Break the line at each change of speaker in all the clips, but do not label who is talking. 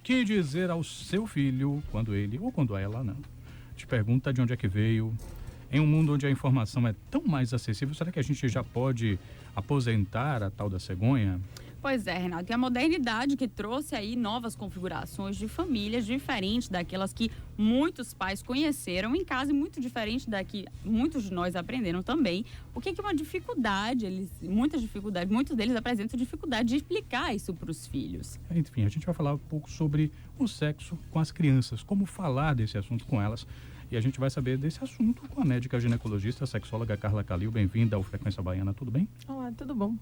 que dizer ao seu filho quando ele ou quando ela não te pergunta de onde é que veio? Em um mundo onde a informação é tão mais acessível, será que a gente já pode aposentar a tal da cegonha?
Pois é, Renato, e a modernidade que trouxe aí novas configurações de famílias diferentes daquelas que muitos pais conheceram em casa e muito diferente da que muitos de nós aprenderam também. O que é uma dificuldade, muitos deles apresentam dificuldade de explicar isso para os filhos.
Enfim, a gente vai falar um pouco sobre o sexo com as crianças, como falar desse assunto com elas. E a gente vai saber desse assunto com a médica ginecologista, sexóloga Carla Calil. Bem-vinda ao Frequência Baiana, tudo bem?
Olá, tudo bom?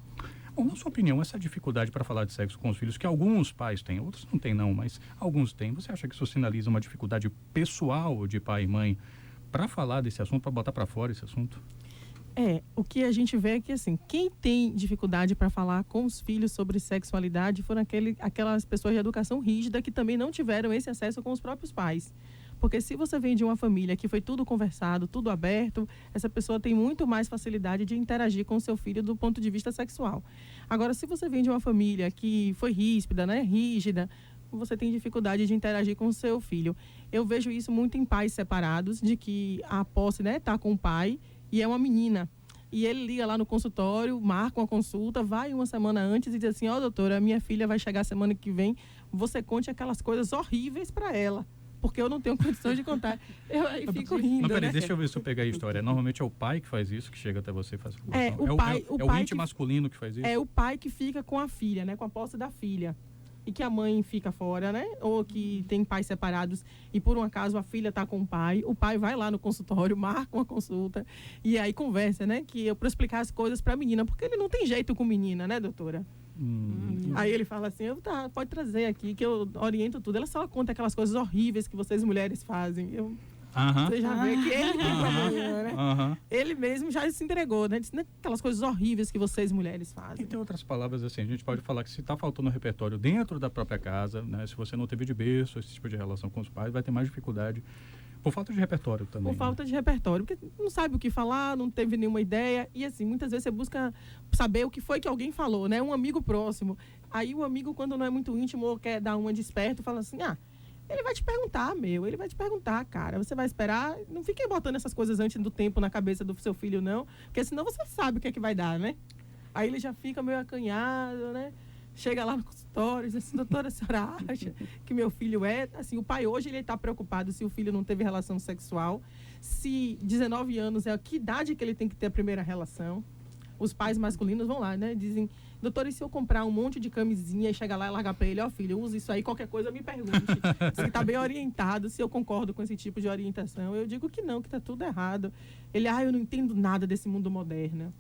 Bom, na sua opinião, essa dificuldade para falar de sexo com os filhos, que alguns pais têm, outros não têm não, mas alguns têm, você acha que isso sinaliza uma dificuldade pessoal de pai e mãe para falar desse assunto, para botar para fora esse assunto?
O que a gente vê é que, assim, quem tem dificuldade para falar com os filhos sobre sexualidade foram aquelas pessoas de educação rígida que também não tiveram esse acesso com os próprios pais. Porque se você vem de uma família que foi tudo conversado, tudo aberto, essa pessoa tem muito mais facilidade de interagir com o seu filho do ponto de vista sexual. Agora, se você vem de uma família que foi ríspida, né, rígida, você tem dificuldade de interagir com o seu filho. Eu vejo isso muito em pais separados, de que a posse, né, tá com o pai e é uma menina. E ele liga lá no consultório, marca uma consulta, vai uma semana antes e diz assim: ó, doutora, minha filha vai chegar semana que vem, você conte aquelas coisas horríveis para ela, porque eu não tenho condições de contar. Eu aí fico rindo,
Mas peraí,
né?
deixa eu ver se eu pegar a história. Normalmente é o pai que faz isso, que chega até você e faz
o
pai ente masculino que faz isso?
É o pai que fica com a filha, né? Com a posse da filha. E que a mãe fica fora, né? Ou que tem pais separados e por um acaso a filha está com o pai vai lá no consultório, marca uma consulta e aí conversa, né? Para explicar as coisas para a menina, porque ele não tem jeito com menina, né, doutora? Aí ele fala assim: tá, pode trazer aqui que eu oriento tudo. Ela só conta aquelas coisas horríveis que vocês mulheres fazem. Você já vê que ele tem problema, né? Ele mesmo já se entregou, né? Disse, aquelas coisas horríveis que vocês mulheres fazem.
Em outras palavras, assim, a gente pode falar que se está faltando repertório dentro da própria casa, né? Se você não teve de berço esse tipo de relação com os pais, vai ter mais dificuldade por falta de repertório também.
Por falta de repertório, porque não sabe o que falar, não teve nenhuma ideia. E assim, muitas vezes você busca saber o que foi que alguém falou, né? Um amigo próximo. Aí o amigo, quando não é muito íntimo ou quer dar uma de esperto, fala assim: ele vai te perguntar, ele vai te perguntar, cara. Você vai esperar, não fique botando essas coisas antes do tempo na cabeça do seu filho, não. Porque senão você sabe o que é que vai dar, né? Aí ele já fica meio acanhado, né? Chega lá no consultório e diz assim: doutora, a senhora acha que meu filho é... Assim, o pai hoje ele está preocupado se o filho não teve relação sexual, se 19 anos é a que idade que ele tem que ter a primeira relação. Os pais masculinos vão lá, né? Dizem: doutor, e se eu comprar um monte de camisinha e chegar lá e largar para ele: ó, filho, usa isso aí, qualquer coisa me pergunte. Se está bem orientado, se eu concordo com esse tipo de orientação. Eu digo que não, que está tudo errado. Ele: eu não entendo nada desse mundo moderno.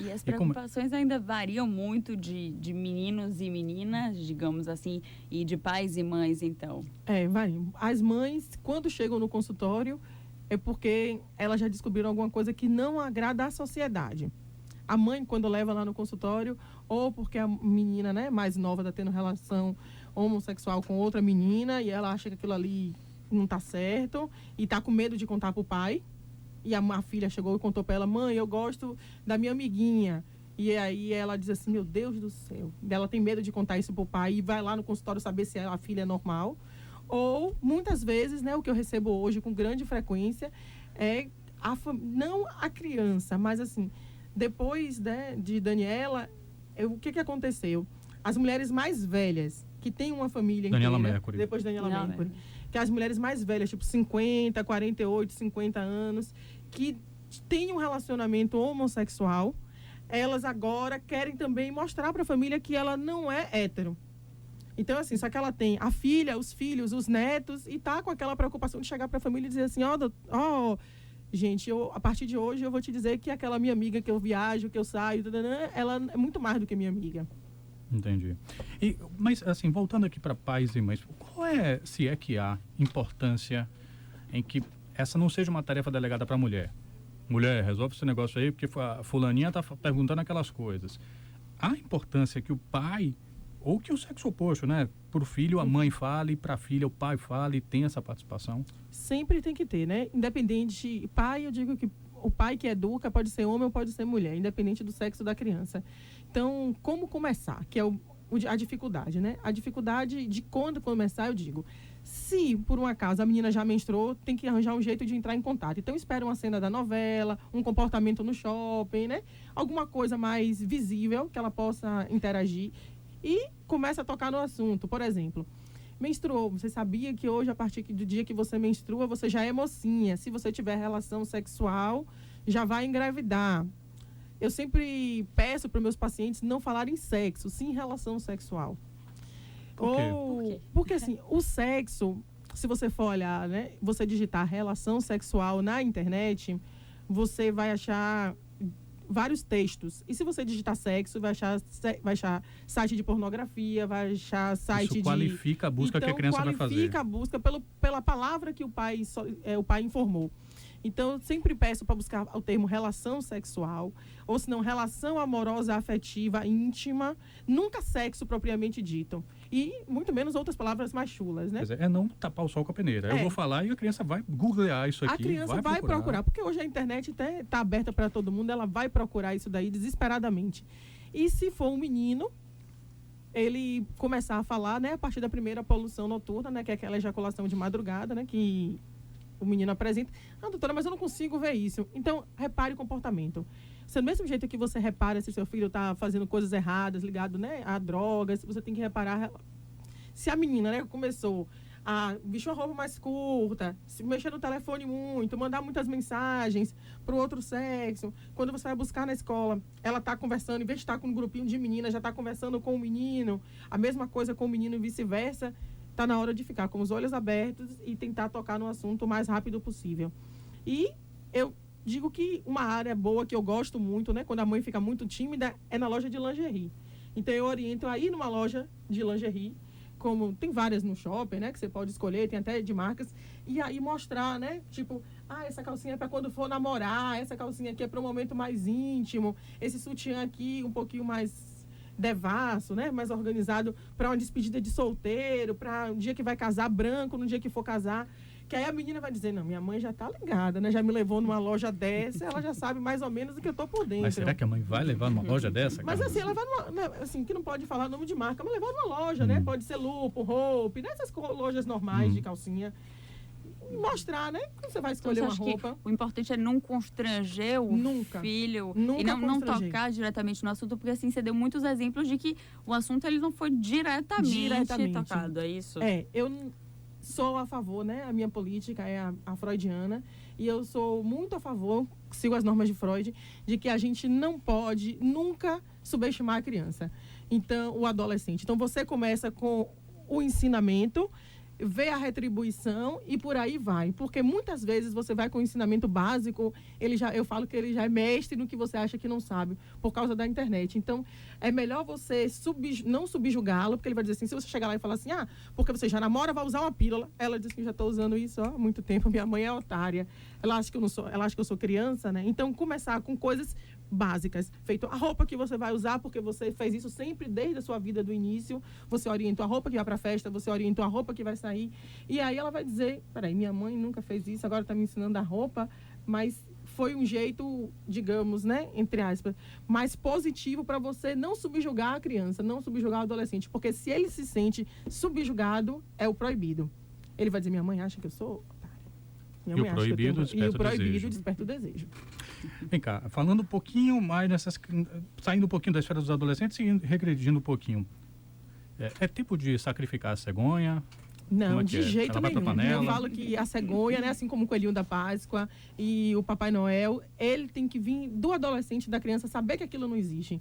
E as preocupações ainda variam muito de meninos e meninas, digamos assim, e de pais e mães, então?
Variam. As mães, quando chegam no consultório, é porque elas já descobriram alguma coisa que não agrada à sociedade. A mãe, quando leva lá no consultório, ou porque a menina, né, mais nova está tendo relação homossexual com outra menina e ela acha que aquilo ali não está certo e está com medo de contar para o pai. E a filha chegou e contou para ela: mãe, eu gosto da minha amiguinha. E aí ela diz assim: meu Deus do céu. Ela tem medo de contar isso para o pai e vai lá no consultório saber se a filha é normal. Ou, muitas vezes, né, o que eu recebo hoje com grande frequência é não a criança, mas assim, depois, né, de Daniela, o que aconteceu? As mulheres mais velhas, que têm uma família
Daniela
inteira,
Mercury.
depois de Daniela Mercury, que as mulheres mais velhas, tipo 50, 48, 50 anos, que têm um relacionamento homossexual, elas agora querem também mostrar para a família que ela não é hétero. Então, assim, só que ela tem a filha, os filhos, os netos, e tá com aquela preocupação de chegar para a família e dizer assim: gente, a partir de hoje eu vou te dizer que aquela minha amiga que eu viajo, que eu saio, ela é muito mais do que minha amiga.
Entendi. Mas, assim, voltando aqui para pais e mães, qual é, se é que há importância em que essa não seja uma tarefa delegada para a mulher? Mulher, resolve esse negócio aí, porque a fulaninha está perguntando aquelas coisas. Há importância que o pai, ou que o sexo oposto, né? Para o filho, a mãe fale, para a filha, o pai fale, tem essa participação?
Sempre tem que ter, né? Independente, pai, eu digo que o pai que educa pode ser homem ou pode ser mulher, independente do sexo da criança. Então, como começar? Que é o a dificuldade, né? A dificuldade de quando começar, eu digo, se por um acaso a menina já menstruou, tem que arranjar um jeito de entrar em contato. Então, espera uma cena da novela, um comportamento no shopping, né? Alguma coisa mais visível que ela possa interagir e começa a tocar no assunto. Por exemplo, menstruou. Você sabia que hoje, a partir do dia que você menstrua, você já é mocinha. Se você tiver relação sexual, já vai engravidar. Eu sempre peço para meus pacientes não falarem sexo, sim relação sexual.
Por quê?
Ou,
Por quê?
porque assim, o sexo, se você for olhar, né, você digitar relação sexual na internet, você vai achar vários textos. E se você digitar sexo, vai achar site de pornografia, vai achar site
Isso qualifica a busca que a criança vai fazer.
Qualifica a busca pela palavra que o pai informou. Então, eu sempre peço para buscar o termo relação sexual, ou se não, relação amorosa, afetiva, íntima, nunca sexo propriamente dito. E muito menos outras palavras mais chulas, né?
Quer dizer, é não tapar o sol com a peneira. Eu vou falar e a criança vai googlear isso aqui.
A criança vai procurar, porque hoje a internet está aberta para todo mundo, ela vai procurar isso daí desesperadamente. E se for um menino, ele começar a falar, né, a partir da primeira poluição noturna, né, que é aquela ejaculação de madrugada, né, que o menino apresenta. Ah, doutora, mas eu não consigo ver isso. Então, repare o comportamento. Se do mesmo jeito que você repara se seu filho está fazendo coisas erradas, ligado, né, a drogas, você tem que reparar. Se a menina, né, começou a vestir uma roupa mais curta, se mexer no telefone muito, mandar muitas mensagens para o outro sexo, quando você vai buscar na escola, ela está conversando, em vez de estar com um grupinho de meninas, já está conversando com o menino, a mesma coisa com o menino e vice-versa, está na hora de ficar com os olhos abertos e tentar tocar no assunto o mais rápido possível. E eu digo que uma área boa que eu gosto muito, né, quando a mãe fica muito tímida, é na loja de lingerie. Então, eu oriento a ir numa loja de lingerie, como tem várias no shopping, né, que você pode escolher, tem até de marcas, e aí mostrar, né, tipo, essa calcinha é para quando for namorar, essa calcinha aqui é para um momento mais íntimo, esse sutiã aqui um pouquinho mais devasso, né, mais organizado para uma despedida de solteiro, para um dia que vai casar, branco, no dia que for casar, que aí a menina vai dizer, não, minha mãe já tá ligada, né, já me levou numa loja dessa, ela já sabe mais ou menos do que eu tô por dentro.
Mas será que a mãe vai levar numa loja dessa?
Mas assim, levar numa, né, assim, que não pode falar nome de marca, mas levar numa loja, né, pode ser Lupo, Hope, nessas lojas normais de calcinha, mostrar, né? Quando você vai escolher
Então,
uma roupa.
O importante é não constranger o filho
Nunca
e não
constranger.
tocar diretamente no assunto, porque assim você deu muitos exemplos de que o assunto ele não foi diretamente tocado, é isso?
Eu sou a favor, né? A minha política é a freudiana e eu sou muito a favor, sigo as normas de Freud, de que a gente não pode nunca subestimar a criança. Então, o adolescente. Então, você começa com o ensinamento, vê a retribuição e por aí vai. Porque muitas vezes você vai com o ensinamento básico, eu falo que ele já é mestre no que você acha que não sabe, por causa da internet. Então, é melhor você não subjugá-lo, porque ele vai dizer assim, se você chegar lá e falar assim, porque você já namora, vai usar uma pílula. Ela diz que já estou usando isso há muito tempo, minha mãe é otária. Ela acha que eu sou criança, né? Então, começar com coisas básicas, feito a roupa que você vai usar, porque você fez isso sempre desde a sua vida do início, você orientou a roupa que vai para a festa, você orientou a roupa que vai sair, e aí ela vai dizer, peraí, minha mãe nunca fez isso, agora está me ensinando a roupa, mas foi um jeito, digamos, né, entre aspas, mais positivo para você não subjugar a criança, não subjugar o adolescente, porque se ele se sente subjugado, é o proibido. Ele vai dizer, minha mãe acha que eu sou otária.
E o proibido
desperta o desejo.
Vem cá, falando um pouquinho mais saindo um pouquinho da esfera dos adolescentes e regredindo um pouquinho. É tempo de sacrificar a cegonha?
Não, de jeito
nenhum.
Eu falo que a cegonha, né, assim como o coelhinho da Páscoa e o Papai Noel, ele tem que vir do adolescente, da criança, saber que aquilo não existe.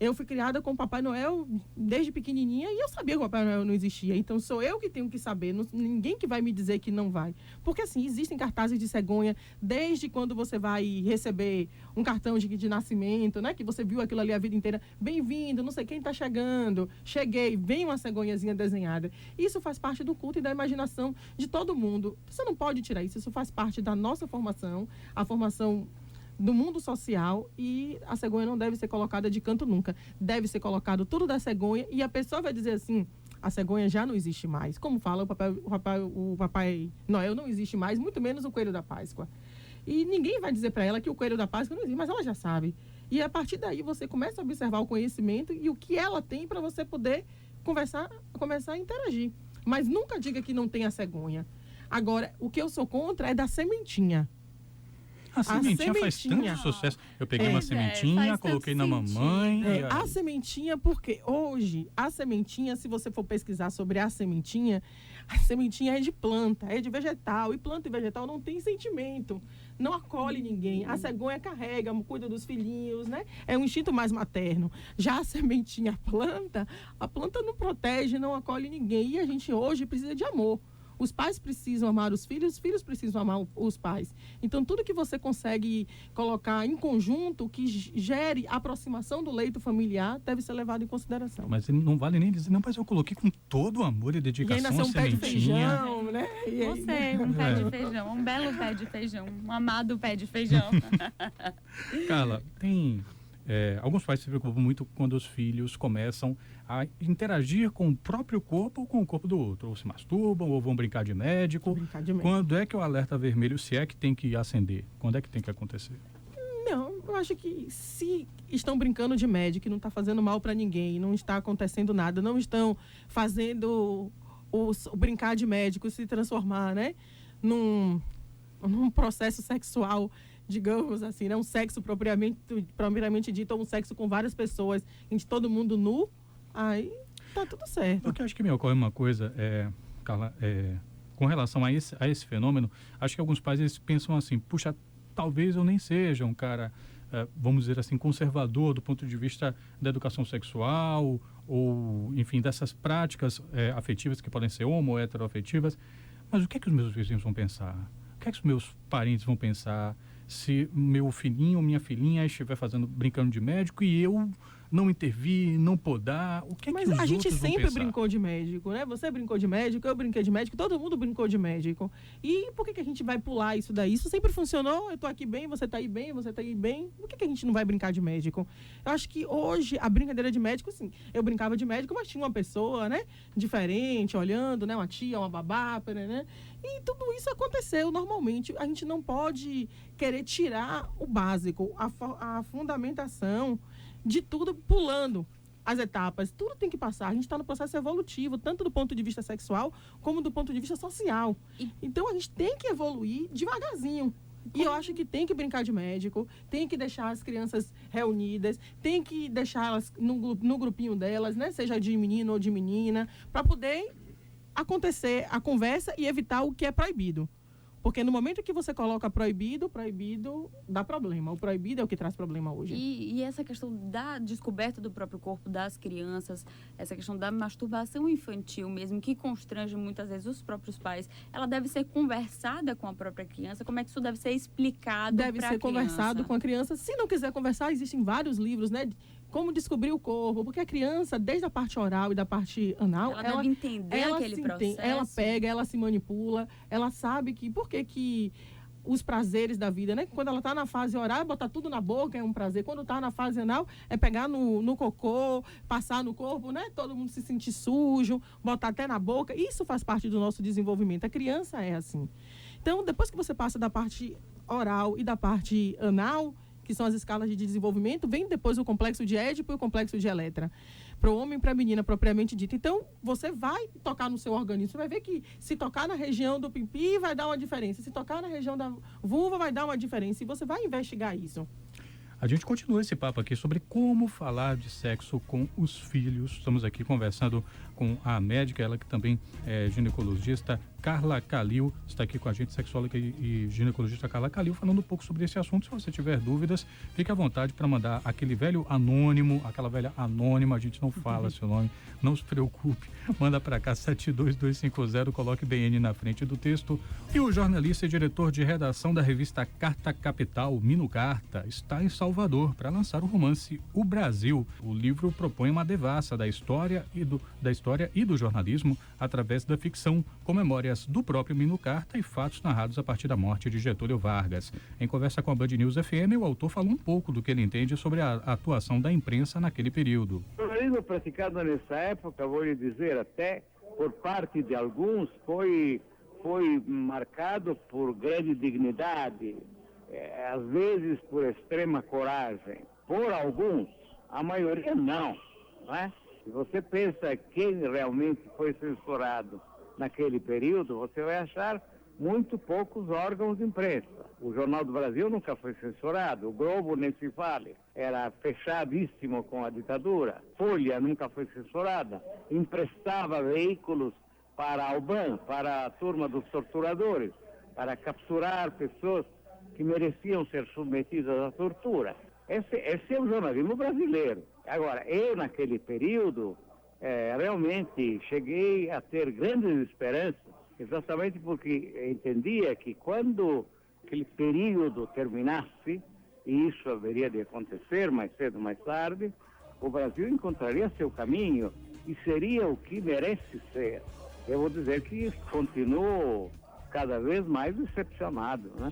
Eu fui criada com o Papai Noel desde pequenininha e eu sabia que o Papai Noel não existia. Então, sou eu que tenho que saber, ninguém que vai me dizer que não vai. Porque, assim, existem cartazes de cegonha desde quando você vai receber um cartão de nascimento, né? Que você viu aquilo ali a vida inteira. Bem-vindo, não sei quem está chegando. Cheguei, vem uma cegonhazinha desenhada. Isso faz parte do culto e da imaginação de todo mundo. Você não pode tirar isso. Isso faz parte da nossa formação, a formação do mundo social, e a cegonha não deve ser colocada de canto nunca. Deve ser colocado tudo da cegonha e a pessoa vai dizer assim, a cegonha já não existe mais. Como fala o Papai Noel não existe mais, muito menos o Coelho da Páscoa. E ninguém vai dizer para ela que o Coelho da Páscoa não existe, mas ela já sabe. E a partir daí você começa a observar o conhecimento e o que ela tem para você poder começar a interagir. Mas nunca diga que não tem a cegonha. Agora, o que eu sou contra é da sementinha.
A sementinha faz tanto sucesso. Eu peguei uma sementinha, coloquei na mamãe.
A sementinha, porque hoje, a sementinha, se você for pesquisar sobre a sementinha é de planta, é de vegetal. E planta e vegetal não tem sentimento, não acolhe ninguém. A cegonha carrega, cuida dos filhinhos, né? É um instinto mais materno. Já a sementinha, a planta não protege, não acolhe ninguém. E a gente hoje precisa de amor. Os pais precisam amar os filhos precisam amar os pais. Então, tudo que você consegue colocar em conjunto, que gere aproximação do leito familiar, deve ser levado em consideração.
Mas não vale nem dizer, não, mas eu coloquei com todo o amor e dedicação.
E aí nasceu um pé de feijão, né?
Um pé de feijão, um belo pé de feijão, um amado pé de feijão.
Carla, tem... alguns pais se preocupam muito quando os filhos começam a interagir com o próprio corpo ou com o corpo do outro. Ou se masturbam, ou vão brincar de médico. Quando é que o alerta vermelho, se é que tem que acender? Quando é que tem que acontecer?
Não, eu acho que se estão brincando de médico e não está fazendo mal para ninguém, não está acontecendo nada, não estão fazendo o brincar de médico se transformar, né, num processo sexual, digamos assim, né? Um sexo propriamente dito, ou um sexo com várias pessoas, de todo mundo nu, aí tá tudo certo.
Porque acho que me ocorre uma coisa, Carla, com relação a esse fenômeno, acho que alguns pais eles pensam assim, puxa, talvez eu nem seja um cara, vamos dizer assim, conservador do ponto de vista da educação sexual, ou, enfim, dessas práticas afetivas que podem ser homo ou heteroafetivas, mas o que é que os meus vizinhos vão pensar? O que é que os meus parentes vão pensar se meu filhinho ou minha filhinha estiver brincando de médico e eu não intervir, não podar? O que é que os outros vão pensar? Mas a gente
sempre brincou de médico, né? Você brincou de médico, eu brinquei de médico, todo mundo brincou de médico. E por que a gente vai pular isso daí? Isso sempre funcionou, eu tô aqui bem, você tá aí bem, você tá aí bem. Por que a gente não vai brincar de médico? Eu acho que hoje a brincadeira de médico, sim, eu brincava de médico, mas tinha uma pessoa, né, diferente, olhando, né, uma tia, uma babá, né? E tudo isso aconteceu normalmente. A gente não pode querer tirar o básico, a fundamentação de tudo, pulando as etapas. Tudo tem que passar. A gente está no processo evolutivo, tanto do ponto de vista sexual, como do ponto de vista social. Então, a gente tem que evoluir devagarzinho. E eu acho que tem que brincar de médico, tem que deixar as crianças reunidas, tem que deixá-las no grupinho delas, né? Seja de menino ou de menina, para poder acontecer a conversa e evitar o que é proibido. Porque no momento que você coloca proibido dá problema. O proibido é o que traz problema hoje.
E essa questão da descoberta do próprio corpo das crianças, essa questão da masturbação infantil mesmo, que constrange muitas vezes os próprios pais, ela deve ser conversada com a própria criança? Como é que isso deve ser explicado para a criança?
Deve ser conversado com a criança. Se não quiser conversar, existem vários livros, né? Como descobrir o corpo, porque a criança, desde a parte oral e da parte anal,
ela deve entender aquele processo.
Ela pega, ela se manipula, ela sabe que por que os prazeres da vida, né? Quando ela está na fase oral, botar tudo na boca é um prazer. Quando está na fase anal, é pegar no cocô, passar no corpo, né? Todo mundo se sentir sujo, botar até na boca. Isso faz parte do nosso desenvolvimento. A criança é assim. Então, depois que você passa da parte oral e da parte anal, que são as escalas de desenvolvimento, vem depois o complexo de Édipo e o complexo de Eletra. Para o homem e para a menina, propriamente dito. Então, você vai tocar no seu organismo. Você vai ver que se tocar na região do pipi, vai dar uma diferença. Se tocar na região da vulva, vai dar uma diferença. E você vai investigar isso.
A gente continua esse papo aqui sobre como falar de sexo com os filhos. Estamos aqui conversando com a médica, ela que também é ginecologista, Carla Calil, está aqui com a gente, sexóloga e ginecologista Carla Calil, falando um pouco sobre esse assunto. Se você tiver dúvidas, fique à vontade para mandar aquele velho anônimo, aquela velha anônima, a gente não fala seu nome, não se preocupe, manda para cá 72250, coloque BN na frente do texto. E o jornalista e diretor de redação da revista Carta Capital, Mino Carta, está em Salvador para lançar o romance O Brasil. O livro propõe uma devassa da história e do jornalismo através da ficção, com memórias do próprio Mino Carta e fatos narrados a partir da morte de Getúlio Vargas. Em conversa com a Band News FM, o autor falou um pouco do que ele entende sobre a atuação da imprensa naquele período.
O jornalismo praticado nessa época, vou lhe dizer, até por parte de alguns, foi marcado por grande dignidade, às vezes por extrema coragem. por alguns, a maioria não, não é? Se você pensa quem realmente foi censurado naquele período, você vai achar muito poucos órgãos de imprensa. O Jornal do Brasil nunca foi censurado, o Globo nem se fale, era fechadíssimo com a ditadura. Folha nunca foi censurada, emprestava veículos para a Alban, para a turma dos torturadores, para capturar pessoas que mereciam ser submetidas à tortura. Esse é o jornalismo brasileiro. Agora, eu naquele período, realmente cheguei a ter grandes esperanças, exatamente porque entendia que quando aquele período terminasse, e isso haveria de acontecer mais cedo ou mais tarde, o Brasil encontraria seu caminho e seria o que merece ser. Eu vou dizer que continuo cada vez mais decepcionado, né?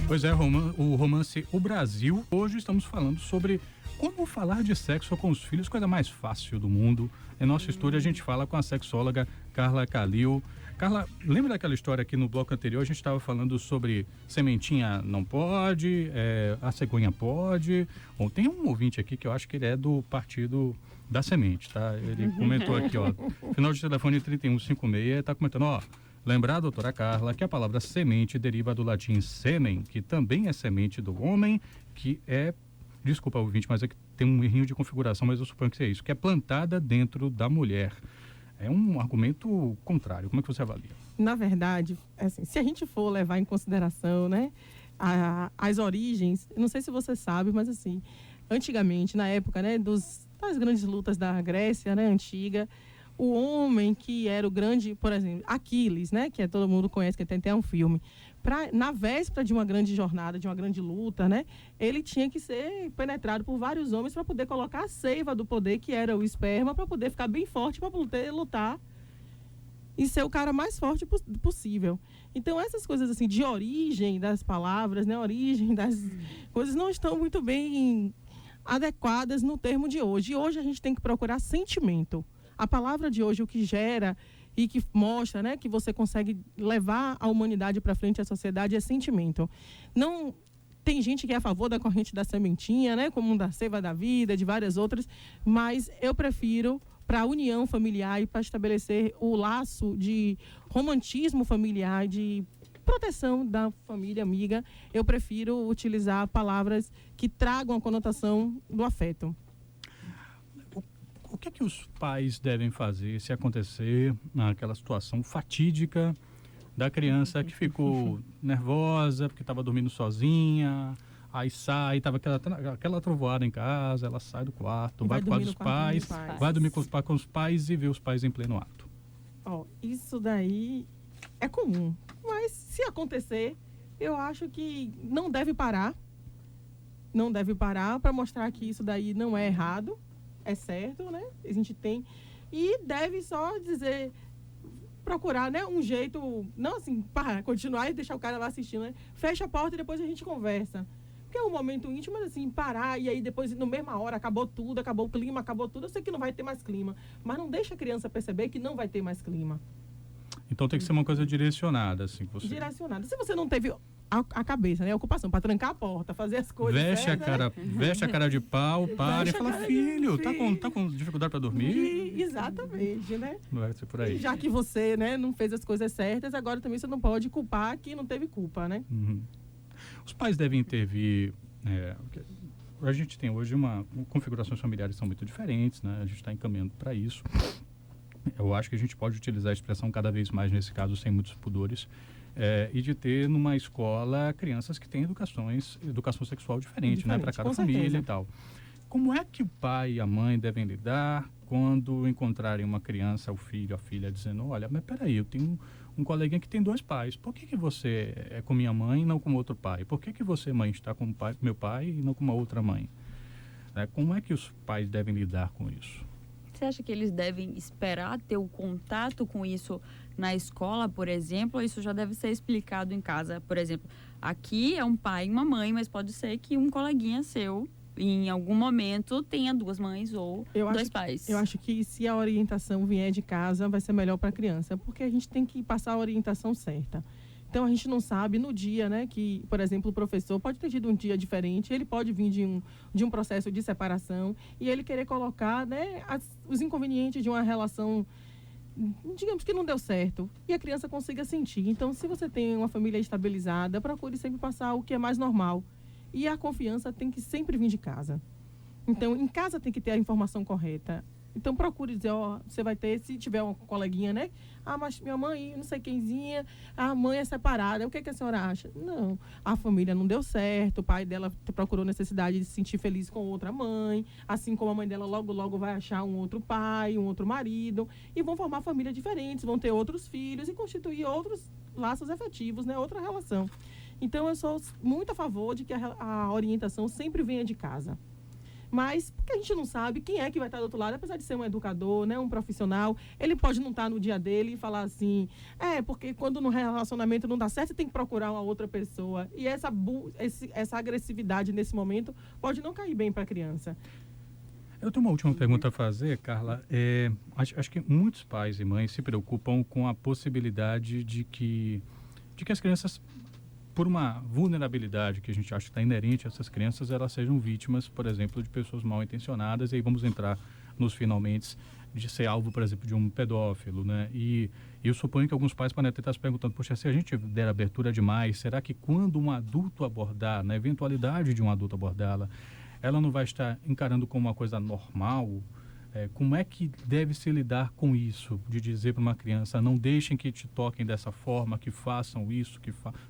Pois é, o romance O Brasil. Hoje estamos falando sobre como falar de sexo com os filhos, coisa mais fácil do mundo. Em nosso estúdio a gente fala com a sexóloga Carla Calil. Carla, lembra daquela história aqui no bloco anterior? A gente estava falando sobre sementinha não pode, a cegonha pode. Bom, tem um ouvinte aqui que eu acho que ele é do partido da semente, tá? Ele comentou aqui, ó, final de telefone 3156, tá comentando, ó, lembrar, doutora Carla, que a palavra semente deriva do latim semen, que também é semente do homem, que é, desculpa ouvinte, mas é que tem um errinho de configuração, mas eu suponho que é isso, que é plantada dentro da mulher. É um argumento contrário. Como é que você avalia?
Na verdade, assim, se a gente for levar em consideração, né, as origens, não sei se você sabe, mas assim, antigamente, na época, né, das grandes lutas da Grécia, né, antiga, o homem que era o grande, por exemplo, Aquiles, né, que todo mundo conhece, que tem até um filme, na véspera de uma grande jornada, de uma grande luta, né, ele tinha que ser penetrado por vários homens para poder colocar a seiva do poder, que era o esperma, para poder ficar bem forte, para poder lutar e ser o cara mais forte possível. Então, essas coisas assim, de origem das palavras, né, origem das coisas, não estão muito bem adequadas no termo de hoje. E hoje a gente tem que procurar sentimento. A palavra de hoje, o que gera e que mostra, né, que você consegue levar a humanidade para frente, a sociedade, é sentimento. Não tem gente que é a favor da corrente da sementinha, né, como da Seiva da Vida, de várias outras, mas eu prefiro, para a união familiar e para estabelecer o laço de romantismo familiar, de proteção da família amiga, eu prefiro utilizar palavras que tragam a conotação do afeto.
O que é que os pais devem fazer se acontecer naquela situação fatídica da criança que ficou nervosa porque estava dormindo sozinha, aí sai, estava aquela trovoada em casa, ela sai do quarto, vai para os pais, vai dormir com os pais e vê os pais em pleno ato?
Isso daí é comum, mas se acontecer, eu acho que não deve parar para mostrar que isso daí não é errado. É certo, né? A gente tem. E deve só dizer, procurar, né, um jeito, não assim, para continuar e deixar o cara lá assistindo, né? Fecha a porta e depois a gente conversa. Porque é um momento íntimo, mas assim, parar e aí depois, na mesma hora, acabou tudo, acabou o clima, acabou tudo. Eu sei que não vai ter mais clima, mas não deixa a criança perceber que não vai ter mais clima.
Então tem que ser uma coisa direcionada, assim.
Direcionada. Se você não teve a cabeça, né? A ocupação, para trancar a porta, fazer as coisas.
Veste a cara de pau, para e fala, filho, tá com dificuldade para dormir?
Exatamente, né?
Não vai ser por aí.
E já que você, né, não fez as coisas certas, agora também você não pode culpar quem não teve culpa, né?
Uhum. Os pais devem intervir. A gente tem hoje configurações familiares são muito diferentes, né? A gente está encaminhando para isso. Eu acho que a gente pode utilizar a expressão cada vez mais nesse caso, sem muitos pudores. E de ter numa escola crianças que têm educação sexual diferente, né, para cada família e tal. Como é que o pai e a mãe devem lidar quando encontrarem uma criança, o filho, a filha, dizendo, olha, mas peraí, eu tenho um coleguinha que tem 2 pais, por que você é com minha mãe e não com outro pai? Por que você, mãe, está com meu pai e não com uma outra mãe? Como é que os pais devem lidar com isso?
Você acha que eles devem esperar ter o contato com isso na escola, por exemplo, ou isso já deve ser explicado em casa? Por exemplo, aqui é um pai e uma mãe, mas pode ser que um coleguinha seu, em algum momento, tenha 2 mães ou 2 pais.
Eu acho que se a orientação vier de casa, vai ser melhor para a criança, porque a gente tem que passar a orientação certa. Então, a gente não sabe no dia, né, que, por exemplo, o professor pode ter tido um dia diferente, ele pode vir de um processo de separação e ele querer colocar, né, os inconvenientes de uma relação, digamos que não deu certo, e a criança consiga sentir. Então, se você tem uma família estabilizada, procure sempre passar o que é mais normal. E a confiança tem que sempre vir de casa. Então, em casa tem que ter a informação correta. Então, procure dizer, ó, você vai ter, se tiver uma coleguinha, né? Ah, mas minha mãe, não sei quemzinha, a mãe é separada. O que a senhora acha? Não, a família não deu certo, o pai dela procurou necessidade de se sentir feliz com outra mãe, assim como a mãe dela logo vai achar um outro pai, um outro marido, e vão formar famílias diferentes, vão ter outros filhos e constituir outros laços afetivos, né? Outra relação. Então, eu sou muito a favor de que a orientação sempre venha de casa. Mas, porque a gente não sabe quem é que vai estar do outro lado, apesar de ser um educador, né, um profissional, ele pode não estar no dia dele e falar assim, porque quando no relacionamento não dá certo, você tem que procurar uma outra pessoa. E essa agressividade nesse momento pode não cair bem para a criança.
Eu tenho uma última pergunta a fazer, Carla. Acho que muitos pais e mães se preocupam com a possibilidade de que as crianças, por uma vulnerabilidade que a gente acha que está inerente a essas crianças, elas sejam vítimas, por exemplo, de pessoas mal intencionadas, e aí vamos entrar nos finalmente de ser alvo, por exemplo, de um pedófilo, né? E eu suponho que alguns pais podem até estar se perguntando, poxa, se a gente der abertura demais, será que quando um adulto abordar, na eventualidade de um adulto abordá-la, ela não vai estar encarando como uma coisa normal? Como é que deve se lidar com isso, de dizer para uma criança, não deixem que te toquem dessa forma, que façam isso,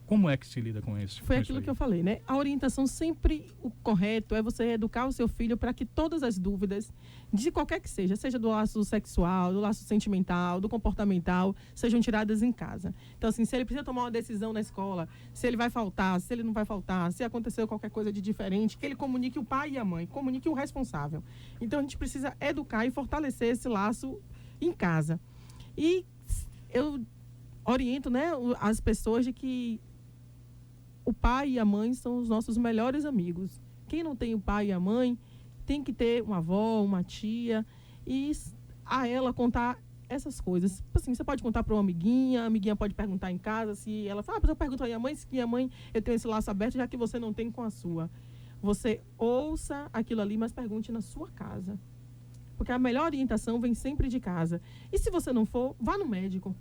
como é que se lida com isso?
Foi aquilo que eu falei, né? A orientação sempre, o correto é você educar o seu filho para que todas as dúvidas, de qualquer que seja do laço sexual, do laço sentimental, do comportamental, sejam tiradas em casa. Então, assim, se ele precisa tomar uma decisão na escola, se ele vai faltar, se ele não vai faltar, se aconteceu qualquer coisa de diferente, que ele comunique o pai e a mãe, comunique o responsável. Então, a gente precisa educar e fortalecer esse laço em casa. E eu oriento, né, as pessoas de que o pai e a mãe são os nossos melhores amigos. Quem não tem o pai e a mãe tem que ter uma avó, uma tia, e a ela contar essas coisas. Assim, você pode contar para uma amiguinha, a amiguinha pode perguntar em casa, se ela fala, eu pergunto à minha mãe, se minha mãe, eu tenho esse laço aberto, já que você não tem com a sua. Você ouça aquilo ali, mas pergunte na sua casa. Porque a melhor orientação vem sempre de casa. E se você não for, vá no médico.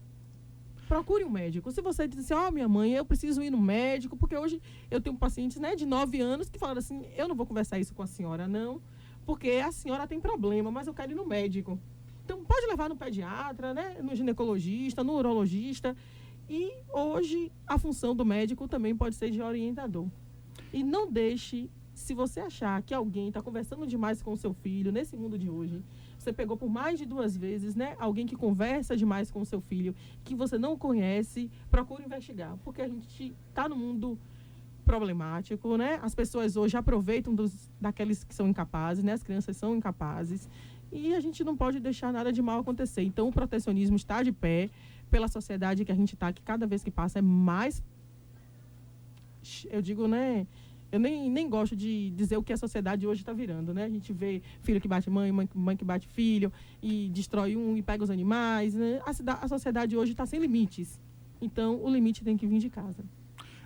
Procure um médico. Se você diz assim, minha mãe, eu preciso ir no médico, porque hoje eu tenho pacientes, né, de 9 anos que falam assim, eu não vou conversar isso com a senhora, não, porque a senhora tem problema, mas eu quero ir no médico. Então, pode levar no pediatra, né, no ginecologista, no urologista. E hoje, a função do médico também pode ser de orientador. E não deixe... Se você achar que alguém está conversando demais com o seu filho, nesse mundo de hoje, você pegou por mais de 2 vezes, né, alguém que conversa demais com o seu filho, que você não conhece, procure investigar. Porque a gente está no mundo problemático, né? As pessoas hoje aproveitam daqueles que são incapazes, né? As crianças são incapazes. E a gente não pode deixar nada de mal acontecer. Então, o protecionismo está de pé pela sociedade que a gente está, que cada vez que passa é mais... Eu digo, né... Eu nem gosto de dizer o que a sociedade hoje está virando, né? A gente vê filho que bate mãe, mãe que bate filho, e destrói um e pega os animais, né? A sociedade hoje está sem limites. Então, o limite tem que vir de casa.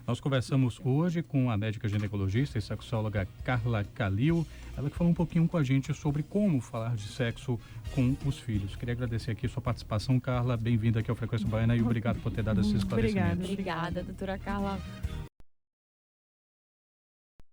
Nós conversamos hoje com a médica ginecologista e sexóloga Carla Calil, ela que falou um pouquinho com a gente sobre como falar de sexo com os filhos. Queria agradecer aqui a sua participação, Carla. Bem-vinda aqui ao Frequência Baiana e obrigado por ter dado esses esclarecimentos.
Obrigada, doutora Carla.